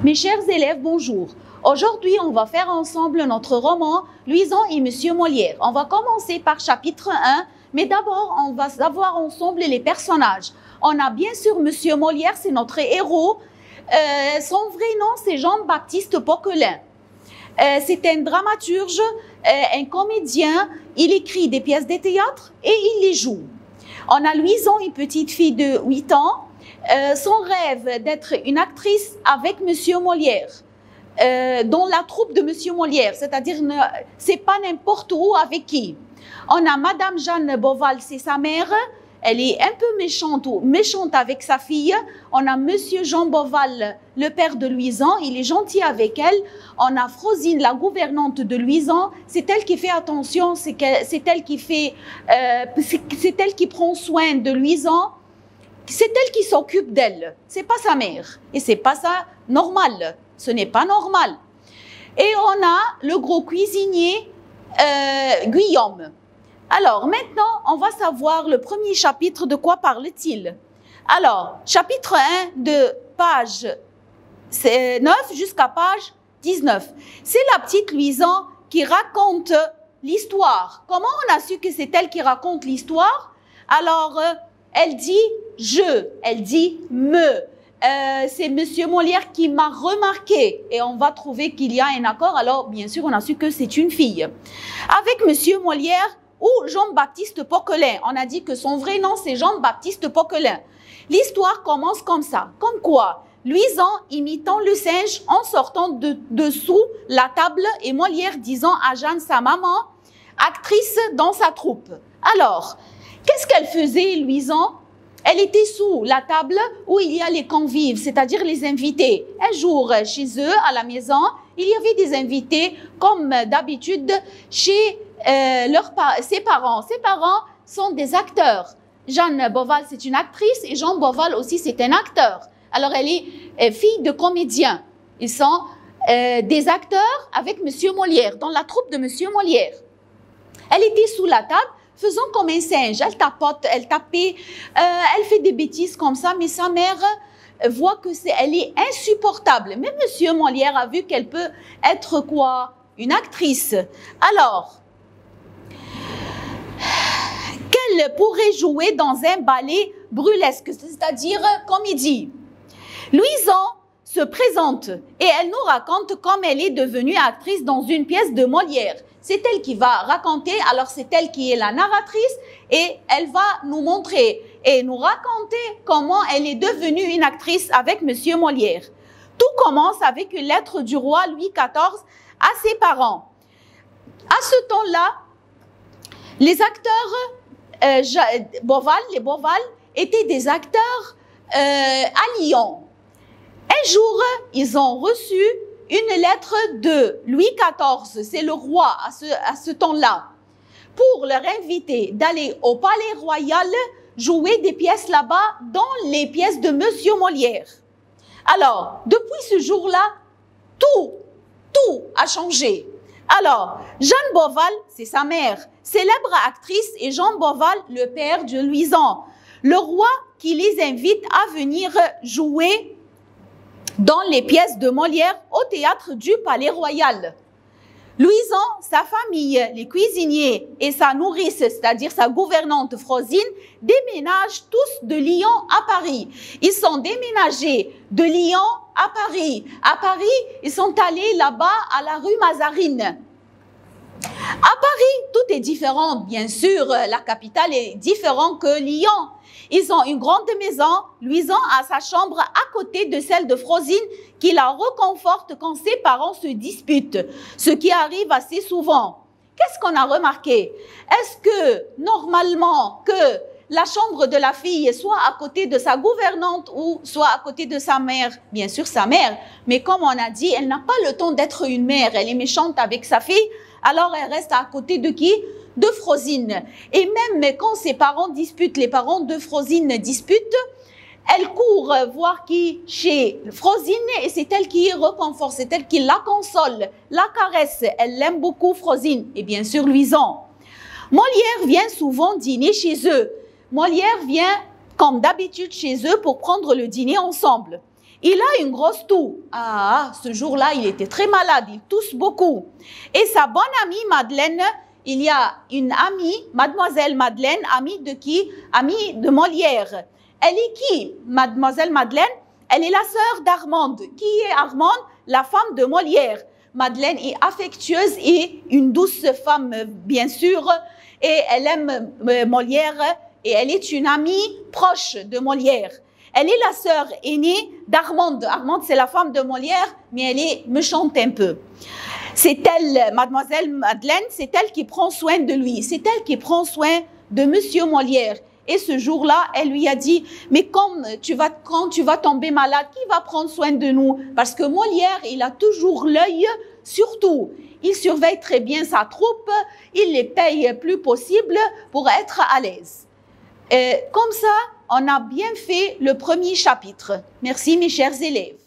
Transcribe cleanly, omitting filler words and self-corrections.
Mes chers élèves, bonjour. Aujourd'hui, on va faire ensemble notre roman « Louison et Monsieur Molière ». On va commencer par chapitre 1, mais d'abord, on va savoir ensemble les personnages. On a bien sûr Monsieur Molière, c'est notre héros. Son vrai nom, c'est Jean-Baptiste Poquelin. C'est un dramaturge, un comédien. Il écrit des pièces de théâtre et il les joue. On a Louison, une petite fille de 8 ans. Son rêve d'être une actrice avec Monsieur Molière, dans la troupe de Monsieur Molière, c'est-à-dire c'est pas n'importe où avec qui. On a Madame Jeanne Beauval, c'est sa mère, elle est un peu méchante avec sa fille. On a Monsieur Jean Beauval, le père de Louison, il est gentil avec elle. On a Frosine, la gouvernante de Louison, c'est elle qui fait attention, c'est elle qui fait, c'est elle qui prend soin de Louison. C'est elle qui s'occupe d'elle, c'est pas sa mère. Et c'est pas ça normal, ce n'est pas normal. Et on a le gros cuisinier Guillaume. Alors maintenant, on va savoir le premier chapitre, de quoi parle-t-il? Alors, chapitre 1 de page 9 jusqu'à page 19. C'est la petite Louison qui raconte l'histoire. Comment on a su que c'est elle qui raconte l'histoire? Alors, elle dit « je », elle dit « me ». C'est Monsieur Molière qui m'a remarqué et on va trouver qu'il y a un accord. Alors, bien sûr, on a su que c'est une fille. Avec Monsieur Molière ou Jean-Baptiste Poquelin. On a dit que son vrai nom, c'est Jean-Baptiste Poquelin. L'histoire commence comme ça. Comme quoi? Louison imitant le singe en sortant dessous la table et Molière disant à Jeanne, sa maman, actrice dans sa troupe. Alors, qu'est-ce qu'elle faisait, Louison? Elle était sous la table où il y a les convives, c'est-à-dire les invités. Un jour, chez eux, à la maison, il y avait des invités, comme d'habitude, chez ses parents. Ses parents sont des acteurs. Jeanne Beauval, c'est une actrice, et Jean Beauval aussi, c'est un acteur. Alors, elle est fille de comédien. Ils sont des acteurs avec Monsieur Molière, dans la troupe de Monsieur Molière. Elle était sous la table, faisant comme un singe. Elle tapote, elle tapait, elle fait des bêtises comme ça, mais sa mère voit que elle est insupportable. Mais Monsieur Molière a vu qu'elle peut être quoi? Une actrice. Alors, qu'elle pourrait jouer dans un ballet burlesque, c'est-à-dire comédie. Louison se présente et elle nous raconte comment elle est devenue actrice dans une pièce de Molière. C'est elle qui va raconter, alors c'est elle qui est la narratrice et elle va nous montrer et nous raconter comment elle est devenue une actrice avec Monsieur Molière. Tout commence avec une lettre du roi Louis XIV à ses parents. À ce temps-là, les acteurs les Beauval étaient des acteurs à Lyon. Un jour, ils ont reçu une lettre de Louis XIV, c'est le roi à ce temps-là, pour leur inviter d'aller au Palais Royal jouer des pièces là-bas dans les pièces de Monsieur Molière. Alors, depuis ce jour-là, tout a changé. Alors, Jeanne Beauval, c'est sa mère, célèbre actrice, et Jean Beauval, le père de Louison, le roi qui les invite à venir jouer dans les pièces de Molière au théâtre du Palais Royal. Louison, sa famille, les cuisiniers et sa nourrice, c'est-à-dire sa gouvernante Frosine, déménagent tous de Lyon à Paris. Ils sont déménagés de Lyon à Paris. À Paris, ils sont allés là-bas à la rue Mazarine. À Paris, tout est différent, bien sûr, la capitale est différente que Lyon. Ils ont une grande maison, Louison a sa chambre à côté de celle de Frosine qui la reconforte quand ses parents se disputent, ce qui arrive assez souvent. Qu'est-ce qu'on a remarqué? Est-ce que, normalement, que la chambre de la fille soit à côté de sa gouvernante ou soit à côté de sa mère? Bien sûr, sa mère. Mais comme on a dit, elle n'a pas le temps d'être une mère. Elle est méchante avec sa fille. Alors, elle reste à côté de qui? De Frosine. Et même quand ses parents disputent, les parents de Frosine disputent, elle court voir qui? Chez Frosine, et c'est elle qui reconforte, c'est elle qui la console, la caresse. Elle l'aime beaucoup, Frosine. Et bien sûr, Louison. Molière vient souvent dîner chez eux. Molière vient, comme d'habitude, chez eux pour prendre le dîner ensemble. Il a une grosse toux. Ah, ce jour-là, il était très malade, il tousse beaucoup. Et sa bonne amie Madeleine, il y a une amie, Mademoiselle Madeleine, amie de qui? Amie de Molière. Elle est qui, Mademoiselle Madeleine? Elle est la sœur d'Armande. Qui est Armande? La femme de Molière. Madeleine est affectueuse et une douce femme, bien sûr, et elle aime Molière et elle est une amie proche de Molière. Elle est la sœur aînée d'Armande. Armande, c'est la femme de Molière, mais elle est méchante un peu. C'est elle, Mademoiselle Madeleine, c'est elle qui prend soin de lui. C'est elle qui prend soin de Monsieur Molière. Et ce jour-là, elle lui a dit, mais quand tu vas tomber malade, qui va prendre soin de nous? Parce que Molière, il a toujours l'œil sur tout. Il surveille très bien sa troupe, il les paye le plus possible pour être à l'aise. Comme ça, on a bien fait le premier chapitre. Merci mes chers élèves.